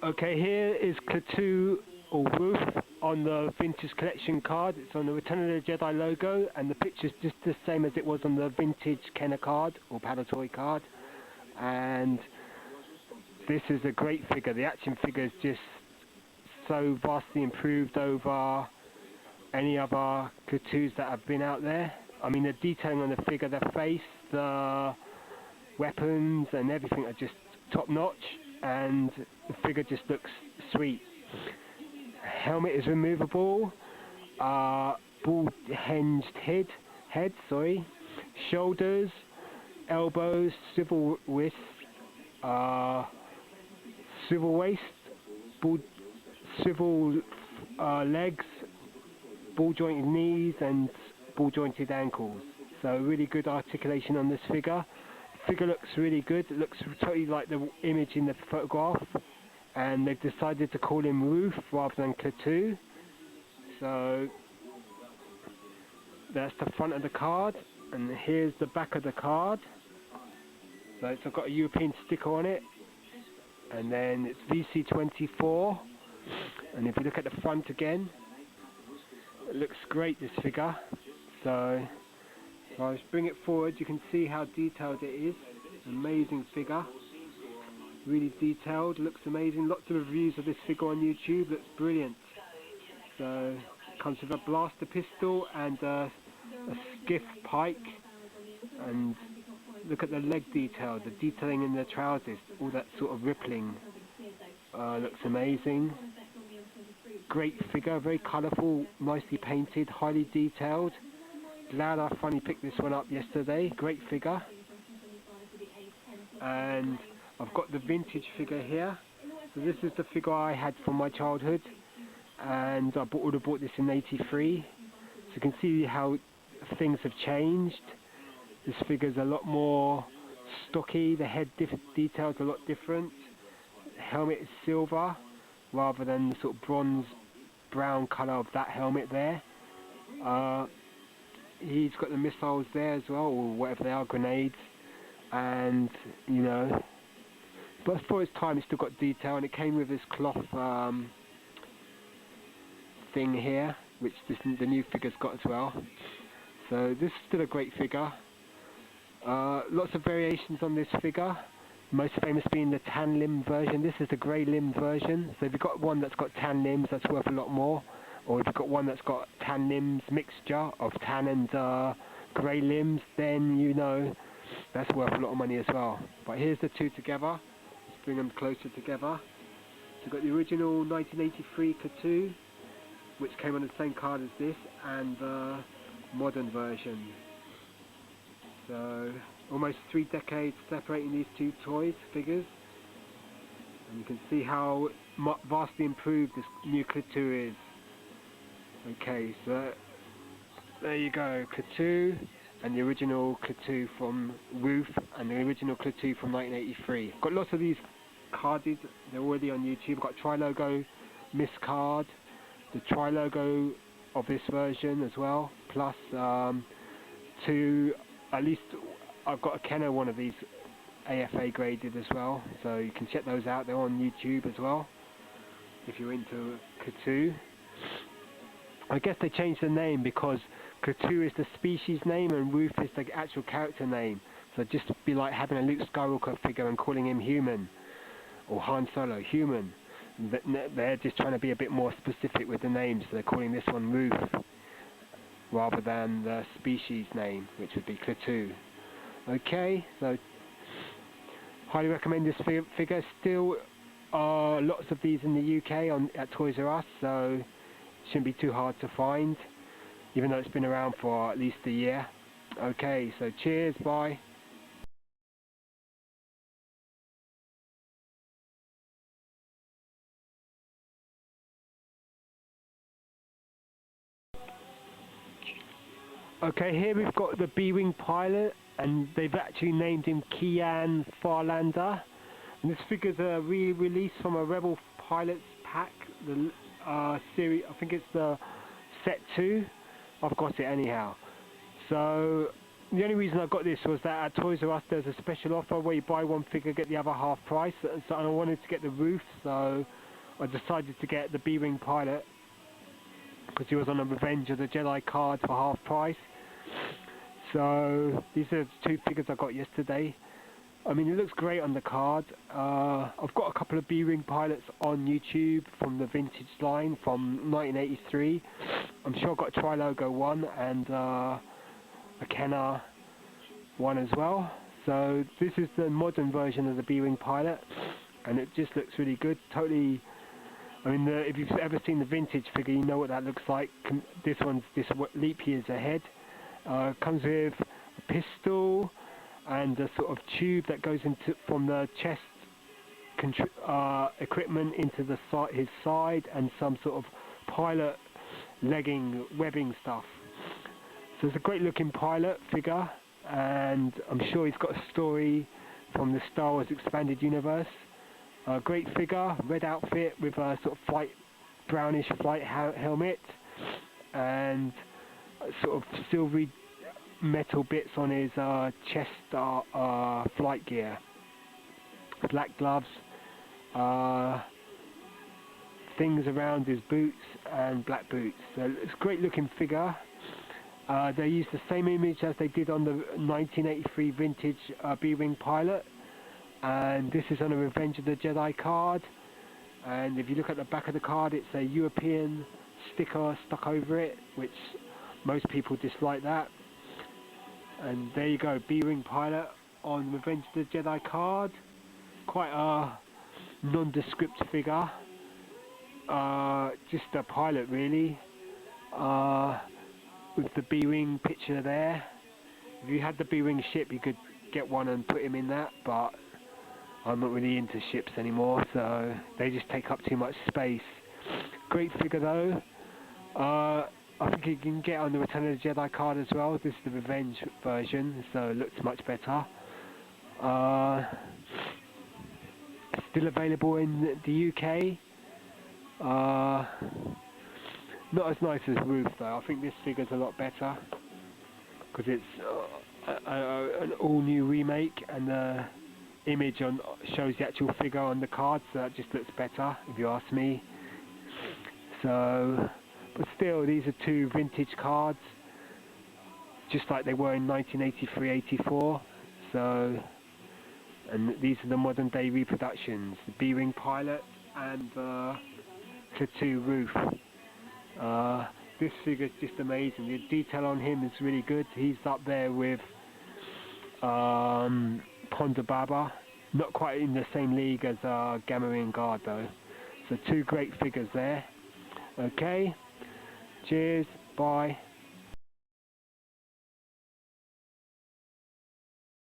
Okay, here is Klaatu or Wooof on the vintage collection card. It's on the Return of the Jedi logo, and the picture's just the same as it was on the vintage Kenner card or Palatoy card. And this is a great figure. The action figure is just so vastly improved over any other Klaatus that have been out there. I mean, the detailing on the figure, the face, the weapons and everything are just top notch, and the figure just looks sweet. Helmet is removable, ball-hinged head, shoulders, elbows, swivel wrist, swivel waist, swivel legs, ball jointed knees and ball jointed ankles. So really good articulation on this figure. The figure looks really good. It looks totally like the image in the photograph, and they've decided to call him Wooof rather than Klaatu. So that's the front of the card, and here's the back of the card. So it's got a European sticker on it, and then it's VC24. And if you look at the front again, it looks great, this figure. So if I just bring it forward, you can see how detailed it is. Amazing figure, really detailed, looks amazing. Lots of reviews of this figure on YouTube. Looks brilliant. So it comes with a blaster pistol and a skiff pike, and look at the leg detail, the detailing in the trousers, all that sort of rippling. Looks amazing. Great figure, very colourful, nicely painted, highly detailed. Glad I finally picked this one up yesterday. Great figure. And I've got the vintage figure here. So this is the figure I had from my childhood, and I would have bought this in '83. So you can see how things have changed. This figure's a lot more stocky. The head detail's a lot different. The helmet is silver rather than the sort of bronze brown colour of that helmet there. He's got the missiles there as well, or whatever they are, grenades, and you know, but for its time it's still got detail, and it came with this cloth thing here, which the new figure's got as well. So this is still a great figure. Lots of variations on this figure, most famous being the tan limb version. This is the grey limb version, so if you've got one that's got tan limbs, that's worth a lot more. Or if you've got one that's got tan limbs, mixture of tan and grey limbs, then you know that's worth a lot of money as well. But here's the two together. Let's bring them closer together. So you've got the original 1983 Klaatu, which came on the same card as this, and the modern version. So almost 3 decades separating these two figures, and you can see how vastly improved this new Klaatu is. Okay, so there you go, Klaatu and the original Klaatu from Wooof and the original Klaatu from 1983. Got lots of these carded, they're already on YouTube. Got Tri-Logo Miss card, the Tri-Logo of this version as well, plus at least I've got a Kenner one of these AFA graded as well, so you can check those out. They're on YouTube as well if you're into Klaatu. I guess they changed the name because Klaatu is the species name and Wooof is the actual character name. So it'd just be like having a Luke Skywalker figure and calling him Human, or Han Solo, Human. They're just trying to be a bit more specific with the names, so they're calling this one Wooof rather than the species name, which would be Klaatu. Okay, so highly recommend this figure. Still lots of these in the UK at Toys R Us, so shouldn't be too hard to find, even though it's been around for at least a year. Okay, so cheers, bye. Okay, here we've got the B-Wing pilot, and they've actually named him Kian Farlander. And this figure's a re-release from a Rebel Pilots pack, the series, I think it's the set 2. I've got it anyhow. So the only reason I got this was that at Toys R Us there's a special offer where you buy one figure get the other half price, so I wanted to get the Wooof, so I decided to get the B-Wing pilot because he was on a Revenge of the Jedi card for half price. So these are the two figures I got yesterday. I mean, it looks great on the card. I've got a couple of B-Wing pilots on YouTube from the vintage line from 1983. I'm sure I've got a Tri-Logo one and a Kenner one as well. So this is the modern version of the B-Wing pilot, and it just looks really good. Totally. I mean, if you've ever seen the vintage figure, you know what that looks like. This one's just leap years ahead. Comes with a pistol and a sort of tube that goes into from the chest equipment into the his side, and some sort of pilot legging webbing stuff. So it's a great looking pilot figure, and I'm sure he's got a story from the Star Wars Expanded Universe. Great figure, red outfit with a sort of brownish flight helmet, and sort of silvery metal bits on his chest flight gear. Black gloves, things around his boots, and black boots. So it's a great looking figure. They used the same image as they did on the 1983 vintage B-Wing pilot, and this is on a Revenge of the Jedi card. And if you look at the back of the card, it's a European sticker stuck over it, which most people dislike that. And there you go, B-Wing pilot on Revenge of the Jedi card. Quite a nondescript figure. Just a pilot really. With the B-Wing picture there. If you had the B-Wing ship, you could get one and put him in that, but I'm not really into ships anymore, so they just take up too much space. Great figure though. I think you can get on the Return of the Jedi card as well. This is the Revenge version, so it looks much better. Still available in the UK. Not as nice as Wooof though. I think this figure's a lot better because it's an all-new remake, and the image shows the actual figure on the card, so that just looks better if you ask me. So, but still, these are two vintage cards, just like they were in 1983-84. So, and these are the modern day reproductions: the B-Wing pilot and the Klaatu Wooof. This figure's just amazing. The detail on him is really good. He's up there with Ponda Baba, not quite in the same league as Gamorrean Guard though. So two great figures there. Okay, cheers, bye.